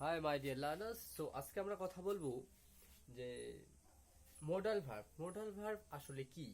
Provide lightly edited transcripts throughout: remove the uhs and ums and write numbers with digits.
Hi my dear learners. So আজকে আমরা কথা বলবো যে মোডাল ভার্ব আসলে কি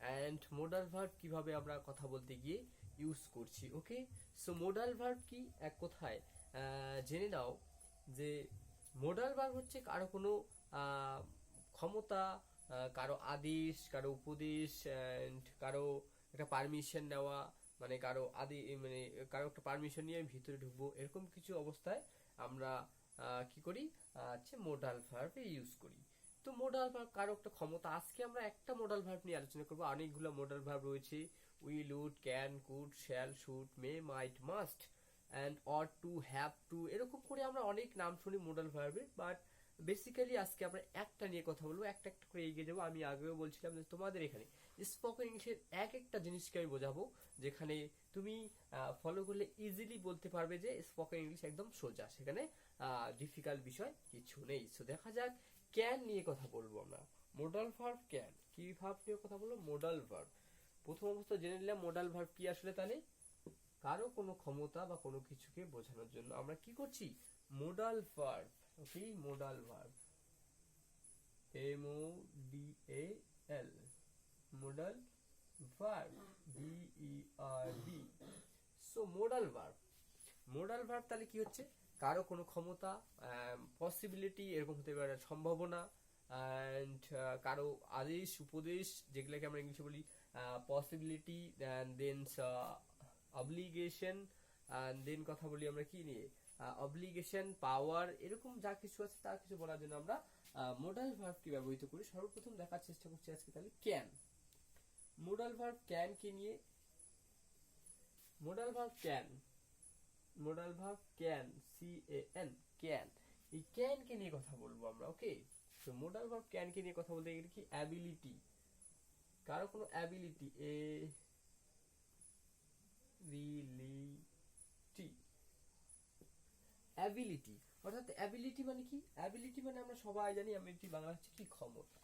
অ্যান্ড মোডাল ভার্ব কিভাবে আমরা কথা বলতে গিয়ে ইউজ করছি। ওকে, সো মোডাল ভার্ব কি এক কথায় জেনে নাও যে মোডাল ভার্ব হচ্ছে কারো কোনো ক্ষমতা, কারো আদেশ, কারো উপদেশ অ্যান্ড কারো একটা পারমিশন নেওয়া, মানে কারো একটা পারমিশন নিয়ে আমি ভিতরে ঢুকবো, এরকম কিছু অবস্থায় আমরা কি করি, হচ্ছে মোডাল ভার্ব ইউজ করি। তো মোডাল ভার্ব কারো একটা ক্ষমতা। আজকে আমরা একটা মোডাল ভার্ব নিয়ে আলোচনা করবো, অনেকগুলো মোডাল ভার্ব রয়েছে। Will, would, can, could, shall, should, may, might, must and ought to, have to, এরকম করে আমরা অনেক নাম শুনি মোডাল ভার্বের। বাট বেসিক্যালি আজকে আমরা একটা নিয়ে কথা বলবো, একটা একটা করে এগিয়ে যাবো। আমি আগেও বলছিলাম যে তোমাদের এখানে স্পোকেন ইংলিশের এক একটা জিনিসকে আমি বোঝাবো, যেখানে তুমি ফলো করলে ইজিলি বলতে পারবে যে স্পোকেন ইংলিশ একদম সোজা, সেখানে ডিফিকাল্ট বিষয় কিছু নেই। সো দেখা যাক, ক্যান নিয়ে কথা বলবো আমরা। মোডাল ভার্ব ক্যান, কি ভার্ব নিয়ে কথা বলবো? Modal verb. প্রথম অবস্থা জেনে নিলাম মোডাল ভার্ব কি আসলে। তাহলে কারো কোনো ক্ষমতা বা কোনো কিছুকে বোঝানোর জন্য আমরা কি করছি? Modal verb. Okay, modal verb, MODAL, modal verb, VERB। So modal verb তাহলে কি হচ্ছে? কারো কোনো ক্ষমতা, পসিবিলিটি, এরকম হতে পারে সম্ভাবনা, অ্যান্ড কারো আদেশ, উপদেশ, যেগুলোকে আমরা ইংলিশে বলি পসিবিলিটি, দেন অব্লিগেশন, দেন কথা বলি আমরা কি নিয়ে, অব্লিগেশন, পাওয়ার, এরকম যা কিছু আছে তার কিছু বলার জন্য আমরা মোডাল ভার্বটি ব্যবহৃত করি। সর্বপ্রথম দেখার চেষ্টা করছি আজকে তাহলে ক্যান। মোডাল ভার্ব ক্যান কে নিয়ে, modal verb can, modal verb can, CAN, can. এই ক্যান কে নিয়ে কথা বলবো আমরা। ওকে, তো মোডাল ভার্ব ক্যান কে নিয়ে কথা বলতে গেলে কি, অ্যাবিলিটি, কারো কোনো অ্যাবিলিটি, অ্যাবিলিটি, অর্থাৎ অ্যাবিলিটি মানে কি? অ্যাবিলিটি মানে আমরা সবাই জানি, অ্যাবিলিটি বাংলা হচ্ছে কি, ক্ষমতা,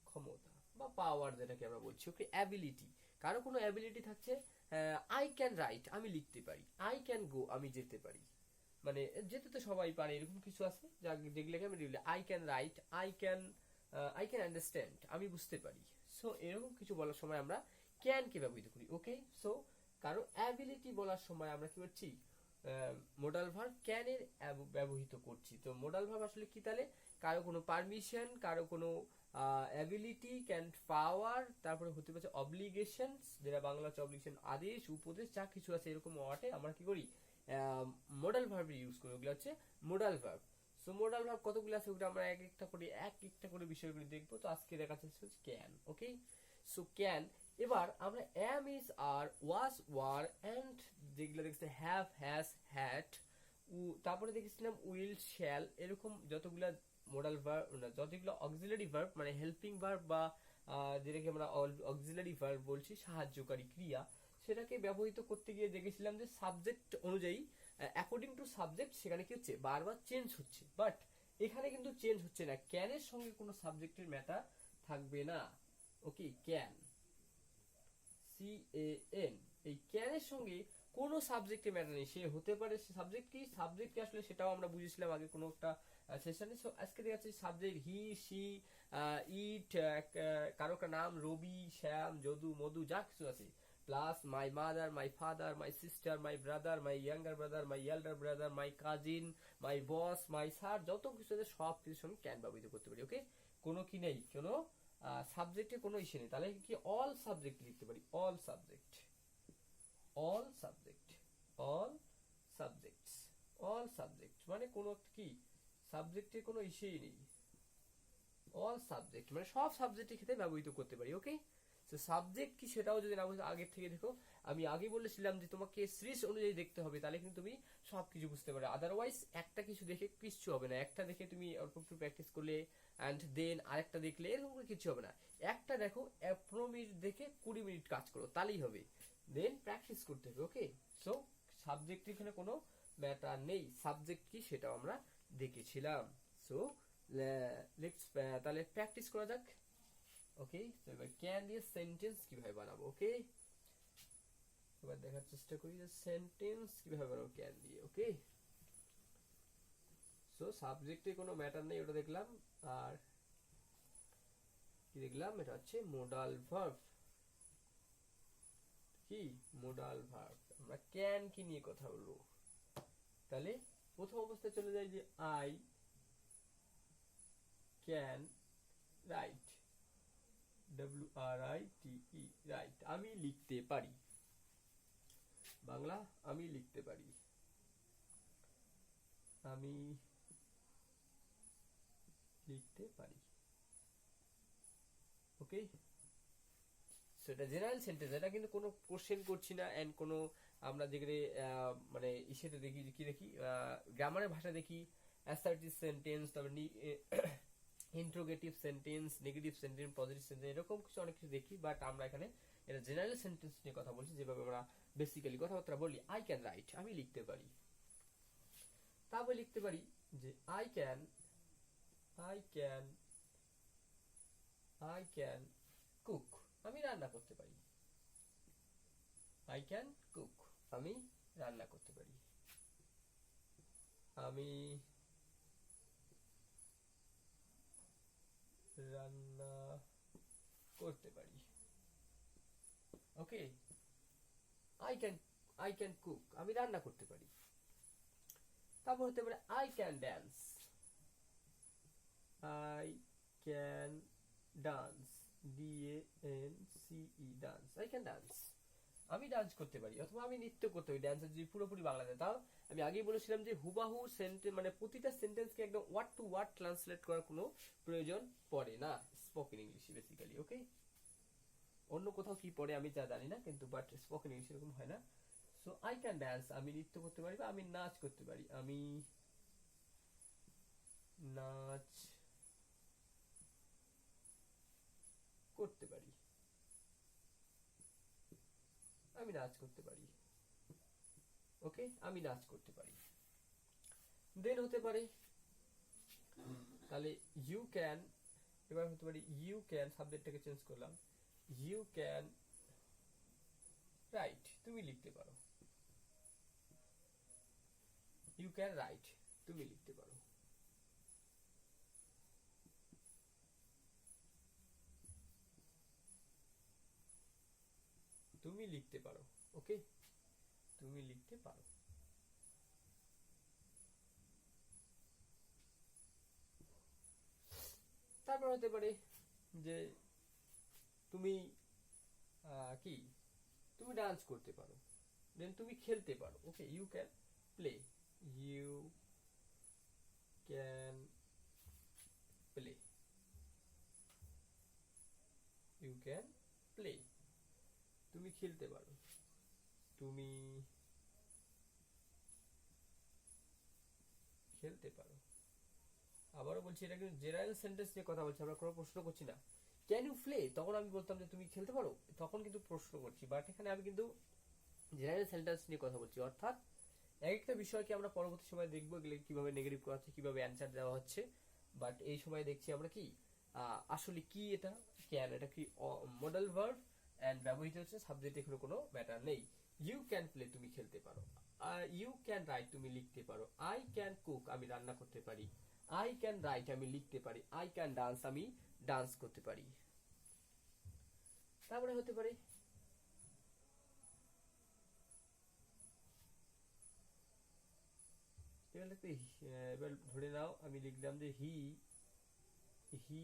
ক্ষমতা বা পাওয়ার যেটাকে আমরা বলছি। ওকে, অ্যাবিলিটি, কারো কোনো অ্যাবিলিটি থাকছে। আই ক্যান রাইট, আমি লিখতে পারি। আই ক্যান গো, আমি যেতে পারি। মানে যেতে তো সবাই পারে, এরকম কিছু আছে যেগুলোকে আমি I can write, I can understand, আমি বুঝতে পারি। সো এরকম কিছু বলার সময় আমরা ক্যান কে ব্যবহৃত করি। ওকে, সো কারো অ্যাবিলিটি বলার সময় আমরা কি করছি? মোডাল ভার্ব ক্যান এর ব্যবহৃত করছি। তো মোডাল ভার্ব আসলে কি তাহলে? কারো কোনো পারমিশন, কারো কোনো অ্যাবিলিটি, ক্যান, পাওয়ার, তারপরে হতে পারে অব্লিগেশন, যেটা বাংলা হচ্ছে অব্লিগেশন, আদেশ, উপদেশ, যা কিছু আছে এরকম ওয়ার্ডে আমরা কি করি? মোডাল ভার্ব ইউজ করি। ওগুলো হচ্ছে modal verb. So modal verb কতগুলো আছে ওগুলো আমরা এক একটা করে বিষয়গুলি দেখবো। তো আজকে দেখাচ্ছে ক্যান। Okay, so can. এবার আমরা am, is, are, was, were, and যেগুলো দেখছি হ্যাভ, হ্যাজ, হ্যাড, তারপরে দেখেছিলাম উইল, শ্যাল, এরকম যতগুলা মোডাল ভার্ব, যতগুলো অক্সিলারি ভার্ব, মানে হেল্পিং ভার্ব বা যেটাকে আমরা অক্সিলারি ভার্ব বলছি, সাহায্যকারী ক্রিয়া, সেটাকে ব্যবহৃত করতে গিয়ে দেখেছিলাম যে সাবজেক্ট অনুযায়ী, অ্যাকর্ডিং টু সাবজেক্ট, সেখানে কি হচ্ছে? বারবার চেঞ্জ হচ্ছে। বাট এখানে কিন্তু চেঞ্জ হচ্ছে না, ক্যানের সঙ্গে কোনো সাবজেক্টের ম্যাটার থাকবে না। ওকে, ক্যান, CAN, এই ক্যানের সঙ্গে কোনো সাবজেক্টের ম্যাটার নেই। সে হতে পারে, সাবজেক্ট কি আসলে সেটাও আমরা বুঝেছিলাম আগে কোনো একটা সেশনে। সো আজকে দেখা যাচ্ছে সাবজেক্ট হি, সি, ইট, কারো একটা নাম রবি, শ্যাম, যদু, মধু, যা কিছু আছে, plus my mother, my father, my sister, my brother, my younger brother, my elder brother, my cousin, my boss, my sir, যত কিছু আছে সব কিছুর সঙ্গে ক্যান ব্যবহৃত করতে পারি। ওকে, কোনো কি নেই, কোনো সাবজেক্টে কোনো ইস্যু নেই। তাহলে কি অল সাবজেক্ট লিখতে পারি? All subject, all subject, all subjects, all subject মানে কোনো কি সাবজেক্টে কোনো ইস্যুই নেই। অল সাবজেক্ট মানে সব সাবজেক্টের ক্ষেত্রে ব্যবহৃত করতে পারি। ওকে, তো সাবজেক্ট কি সেটাও যদি না বুঝতে আগের থেকে দেখো, আমি আগে বলেছিলাম যে তোমাকে সিরিজ অনুযায়ী দেখতে হবে, তাহলে কিন্তু তুমি সবকিছু বুঝতে পারবে। আদারওয়াইজ একটা কিছু দেখে কিচ্ছু হবে না। একটা দেখে তুমি অল্প একটু প্র্যাকটিস করলে অ্যান্ড দেন আরেকটা দেখলে, এরকম করে কিছু হবে না। একটা দেখো 15 মিনিট দেখে 20 মিনিট কাজ করো, তাহলেই হবে। দেন প্র্যাকটিস করতে হবে। ওকে, সো সাবজেক্ট এখানে কোনো ম্যাটার নেই। সাবজেক্ট কি সেটাও আমরা দেখেছিলাম। সো লেটস তাহলে প্র্যাকটিস করা যাক। ওকে, তো এবার ক্যান দিয়ে সেন্টেন্স কিভাবে বানাবো। ওকে, এবার দেখার চেষ্টা করি যে সেন্টেন্স কিভাবে বানাবো ক্যান দিয়ে। ওকে, সো সাবজেক্টে কোনো ম্যাটার নেই, ওটা দেখলাম। আর কি দেখলাম, এটা হচ্ছে মোডাল ভার্ব। কি মোডাল ভার্ব, আমরা ক্যান কি নিয়ে কথা বলবো। তাহলে প্রথম অবস্থায় চলে যায় যে I can write, WRITE, right, আমি লিখতে পারি। বাংলা, আমি লিখতে পারি, আমি লিখতে পারি। ওকে, সেটা জেনারেল সেন্টেন্স, এটা কিন্তু কোনো কোশ্চেন করছি না। এন্ড কোনো আমরা যেগুলো মানে ইসেতে দেখি, কি দেখি, গ্রামারের ভাষা দেখি, অ্যাসার্টিভ সেন্টেন্স, তারপর interrogative sentence, negative sentence, positive sentence, এরকম কিছু অনেক কিছু দেখি। বাট আমরা এখানে এটা জেনারেল সেন্টেন্স নিয়ে কথা বলছি, যেভাবে আমরা বেসিক্যালি কথাবার্তা বলি। আই ক্যান রাইট, আমি লিখতে পারি। তারপর লিখতে পারি যে আই ক্যান কুক, আমি রান্না করতে পারি। আই ক্যান কুক, আমি রান্না করতে পারি। আমি রান্না করতে পারি। ওকে, আই ক্যান কুক, আমি রান্না করতে পারি। তারপর হতে পারে I can dance, I can dance, DANCE, dance, I can dance, আমি ডান্স করতে পারি। অথবা আমি নৃত্য করতে পারি। ডান্সের যদি পুরোপুরি বাংলাতে, তাও আমি আগেই বলেছিলাম যে হুবাহু সেন্টেন্স, মানে প্রতিটা সেন্টেন্সকে একদম ওয়ার্ড টু ওয়ার্ড ট্রান্সলেট করার কোনো প্রয়োজন পড়ে না স্পোকেন ইংলিশে বেসিক্যালি। ওকে, অন্য কোথাও কি পড়ে আমি যা জানি না, কিন্তু বাট স্পোকেন ইংলিশ এরকম হয় না। সো আই ক্যান ডান্স, আমি নৃত্য করতে পারি বা আমি নাচ করতে পারি, আমি নাচ করতে পারি, আমি নাচ করতে পারি। ওকে, আমি নাচ করতে পারি। দেন হতে পারে তাহলে ইউ ক্যান, এবার হতে পারে ইউ ক্যান, সাবজেক্টটাকে চেঞ্জ করলাম, ইউ ক্যান রাইট, তুমি লিখতে পারো, ইউ ক্যান রাইট, তুমি লিখতে পারো। তুমি লিখতে পারো। ওকে, তুমি লিখতে পারো। তারপর হতে পারে যে তুমি কি, তুমি ডান্স করতে পারো, দেন তুমি খেলতে পারো। Okay, you can play, you can play, you can play, তুমি খেলতে পারো, তুমি খেলতে পারো। আবারও বলছি, এটা কিন্তু জেনারেল সেন্টেন্স নিয়ে কথা বলছি, আমরা কোনো প্রশ্ন করছি না। ক্যান ইউ প্লে, তখন আমি বলতাম যে তুমি খেলতে পারো, তখন কিন্তু প্রশ্ন করছি। বাট এখানে আমি কিন্তু জেনারেল সেন্টেন্স নিয়ে কথা বলছি, অর্থাৎ এক একটা বিষয়কে আমরা পরবর্তী সময় দেখবো এগুলো কিভাবে নেগেটিভ করা হচ্ছে, কিভাবে অ্যান্সার দেওয়া হচ্ছে। বাট এই সময় দেখছি আমরা কি আসলে কি এটা ক্যান, এটা কি মডেল ভার্ব এন্ড ব্যবহৃত হচ্ছে, সাবজেক্ট এখানে কোনো ম্যাটার নেই। ইউ ক্যান প্লে, তুমি খেলতে পারো। ইউ ক্যান রাইট, তুমি লিখতে পারো। আই ক্যান কুক, আমি রান্না করতে পারি। আই ক্যান রাইট, আমি লিখতে পারি। আই ক্যান ডান্স, আমি ডান্স করতে পারি। তারপরে হতে পারে এবার ধরে নাও আমি লিখলাম যে he he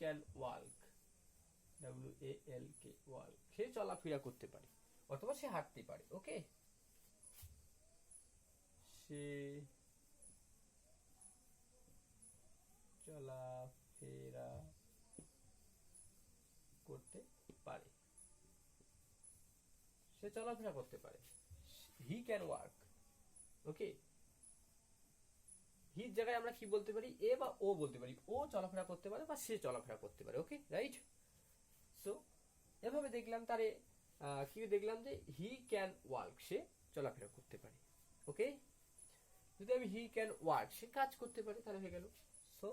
can walk, WALK, walk, সে চলাফেরা করতে পারে অথবা সে হাঁটতে পারে। ওকে, সে চলাফেরা করতে পারে, সে চলাফেরা করতে পারে। He can work. ওকে, হির জায়গায় আমরা কি বলতে পারি, এ বা ও বলতে পারি। ও চলাফেরা করতে পারে বা সে চলাফেরা করতে পারে। ওকে, রাইট। সো এভাবে দেখলাম, তারে কি দেখলাম যে হি ক্যান ওয়ার্ক, সে চলাফেরা করতে পারে। ওকে, যদি আমি হি ক্যান ওয়ার্ক, সে কাজ করতে পারে, তাহলে হয়ে গেল। সো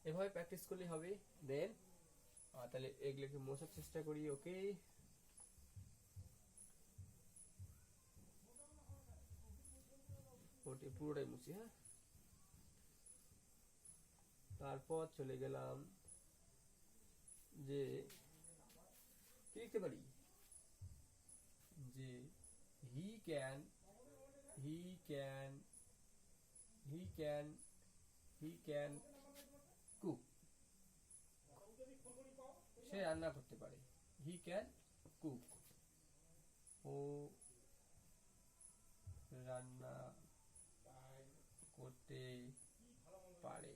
এভাবে প্র্যাকটিস করলে হবে। দেন তাহলে এগুলোকে মোছার চেষ্টা করি। ওকে, মোটামুটি পুরোটাই মুছি। হ্যাঁ, তারপর চলে গেলাম যে কি লিখতে পারি, যে he can he can he can he can cook, সে রান্না করতে পারে। হি ক্যান কুক, ও রান্না করতে পারে,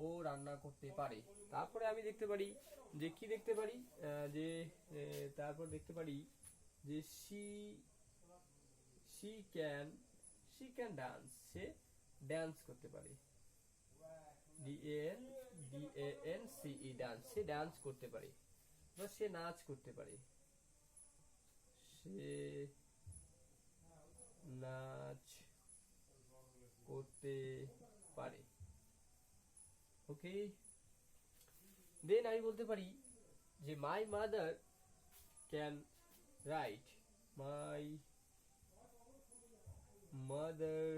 ও রান্না করতে পারে। তারপরে আমি দেখতে পারি যে কি দেখতে পারি, যে তারপর দেখতে পারি যে she can dance, say dance করতে পারে। DANCE ডান্স, সে ডান্স করতে পারে বা সে নাচ করতে পারে, সে নাচ করতে পারে। ওকে, দেন আমি বলতে পারি যে my mother can write, my mother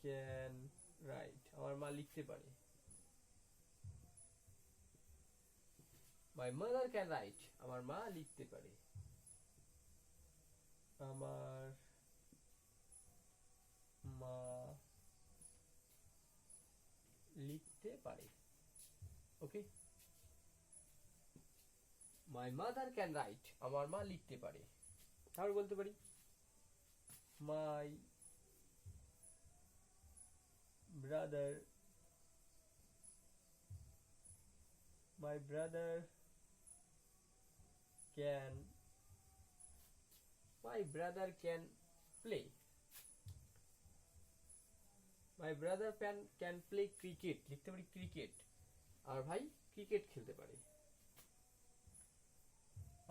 can write, আমার মা লিখতে পারে। মাই মাদার ক্যান রাইট, আমার মা লিখতে পারে। আমার মা লিখতে পারে। ওকে, মাই মাদার ক্যান রাইট, আমার মা লিখতে পারে। তাহলে বলতে পারি my brother can play, my brother can play cricket, লিখতে পারি ক্রিকেট, আর ভাই ক্রিকেট খেলতে পারে।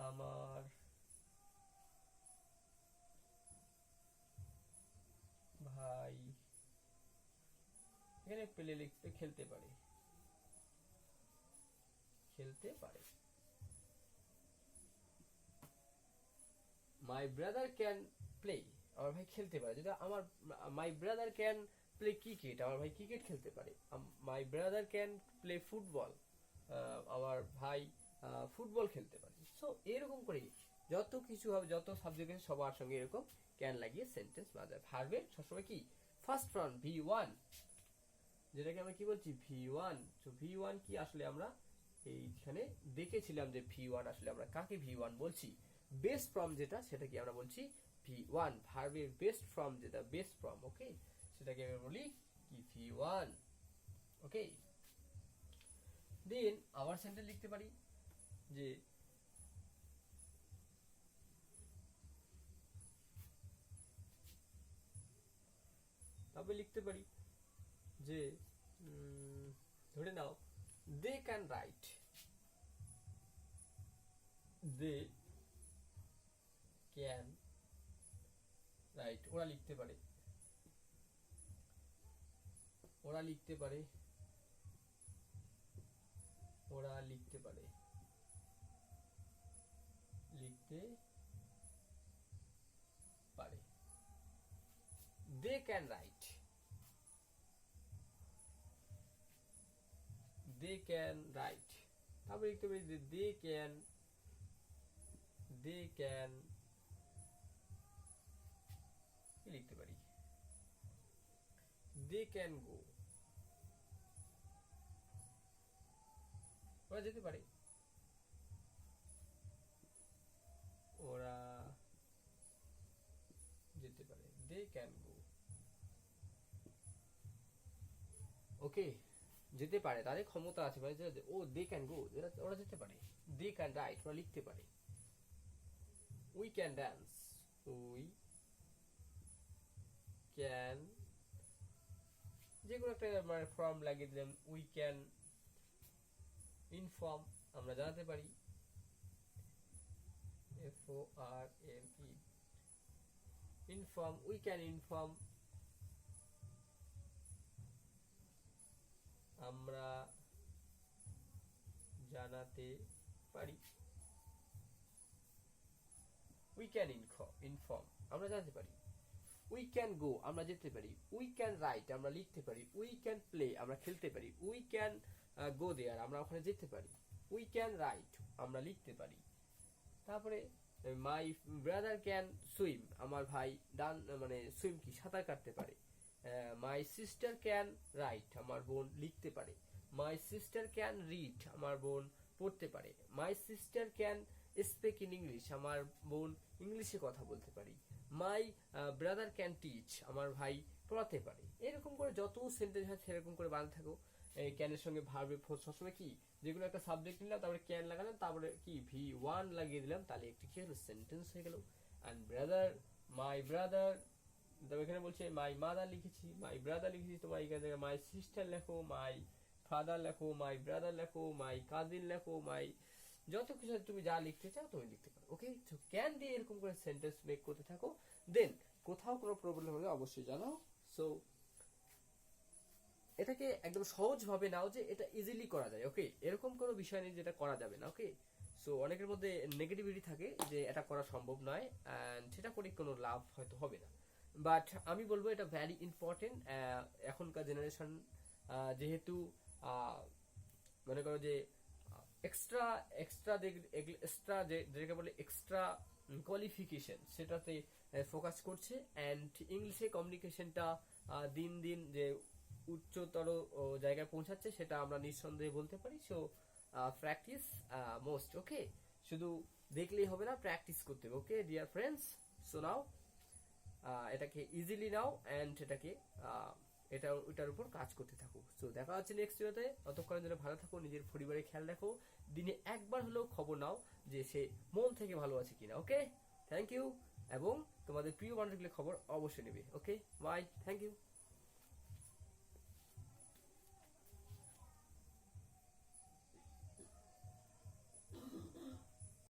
আমার ভাই এখানে প্লে লিখতে খেলতে পারে, মাই ব্রাদার ক্যান প্লে, আমার ভাই খেলতে পারে। যদি আমার my brother can play cricket, আমার ভাই ক্রিকেট খেলতে পারে। My brother can play football, আমার ভাই ফুটবল খেলতে পারে। সো এরকম করে যত কিছু হবে, যত সাবজেক্ট আছে সবার সঙ্গে এরকম ক্যান লাগিয়ে সেন্টেন্স বানাতে হয়। ভার্বের সবসময় কি ফার্স্ট ফর্ম V1, যেটাকে আমরা কি বলছি V1। তো V1 কি আসলে আমরা এইখানে দেখেছিলাম যে V1 আসলে আমরা কাকে V1 বলছি। বেস্ট ফর্ম যেটা, সেটা কি আমরা বলছি V1, ভার্বের বেস্ট ফর্ম যেটা, বেস্ট ফর্ম। ওকে, সেটাকে আমরা বলি কি V1। ওকে, দেন আবার সেন্টেন্স লিখতে পারি যে তবে লিখতে পারি যে ধরে নাও they can write, they can write, ওরা লিখতে পারে, ওরা লিখতে পারে, ওরা লিখতে পারে, লিখতে পারে। They can write, they can write. তারপরে লিখতে পারি যে দে ক্যান কি লিখতে পারি, দে ক্যান গো, ওরা যেতে পারে, ওরা যেতে পারে, দে ক্যান গো। ওকে, যেতে পারে, তাদের ক্ষমতা আছে, মানে ও দে ক্যান গো, ওরা যেতে পারে। দে ক্যান রাইট, ওরা লিখতে পারে। We can dance, we can, যে কোনো একটা মানে ফর্ম লাগিয়ে দিলাম। উই ক্যান ইনফর্ম, আমরা জানাতে পারি, FORME, inform, we can inform, আমরা জানাতে পারি। ক্যান ইনফর্ম আমরা জানতে পারি, উই ক্যান গো আমরা যেতে পারি, উই ক্যান রাইট আমরা লিখতে পারি, উই ক্যান প্লে আমরা খেলতে পারি, উই ক্যান গো দেয়ার আমরা ওখানে যেতে পারি, উই ক্যান রাইট আমরা লিখতে পারি। তারপরে মাই ব্রাদার ক্যান সুইম আমার ভাই মানে সুইম কি সাঁতার কাটতে পারে। মাই সিস্টার ক্যান রাইট আমার বোন লিখতে পারে। মাই সিস্টার ক্যান রিড আমার বোন পড়তে পারে। My sister can speak in English আমার বোন ইংলিশে কথা বলতে পারি। মাই ব্রাদার ক্যান টিচ আমার ভাই পড়াতে পারে। এরকম করে যত সেন্টেন্স আছে সেরকম করে বানাতে থাকো। ক্যানের সঙ্গে ভার্বের ফোর্স সবসময় কি, যেগুলো একটা সাবজেক্ট নিলাম তারপরে ক্যান লাগালাম তারপরে কি V1 লাগিয়ে দিলাম, তাহলে একটি কি হলো সেন্টেন্স হয়ে গেল। অ্যান্ড ব্রাদার, মাই ব্রাদার, তবে এখানে বলছে মাই মাদার লিখেছি, মাই ব্রাদার লিখেছি, তোমার এখানে মাই সিস্টার লেখো, মাই ফাদার লেখো, মাই ব্রাদার লেখো, মাই কাজিন লেখো, মাই যত কিছু তুমি যা লিখতে চাও তুমি লিখতে পারো। ওকে, তো ক্যান দিয়ে এরকম করে সেন্টেন্স মেক করতে থাকো। দেন কোথাও কোনো প্রবলেম হলে অবশ্যই জানাও। সো এটাকে একদম সহজ ভাবে নাও যে এটা ইজিলি করা যায়। ওকে, এরকম কোনো বিষয় নেই যেটা করা যাবে না। ওকে, সো অনেকের মধ্যে নেগেটিভিটি থাকে যে এটা করা সম্ভব নয় অ্যান্ড সেটা করে কোনো লাভ হয়তো হবে না, বাট আমি বলবো এটা ভ্যারি ইম্পর্টেন্ট। এখনকার জেনারেশন যেহেতু মনে করো যে এক্সট্রা এক্সট্রা এক্সট্রা যেটাকে বলে এক্সট্রা কোয়ালিফিকেশন সেটাতে ফোকাস করছে অ্যান্ড ইংলিশে কমিউনিকেশনটা দিন দিন যে উচ্চতর জায়গায় পৌঁছাচ্ছে সেটা আমরা নিঃসন্দেহে বলতে পারি। So practice most. ওকে, শুধু দেখলেই হবে না, প্র্যাকটিস করতে হবে। Okay dear friends, so now এটাকে ইজিলি নাও অ্যান্ড এটাকে ওইটার উপর কাজ করতে থাকো। সো দেখা হচ্ছে নেক্সট ভিডিওতে। ততক্ষণের জন্য ভালো থাকো, নিজের পরিবারের খেয়াল রাখো, দিনে একবার হলেও খবর নাও যে সে মন থেকে ভালো আছে কিনা। ওকে, থ্যাংক ইউ, এবং তোমাদের প্রিয় মানুষগুলোর খবর অবশ্যই নেবে। ওকে, বাই, থ্যাংক ইউ।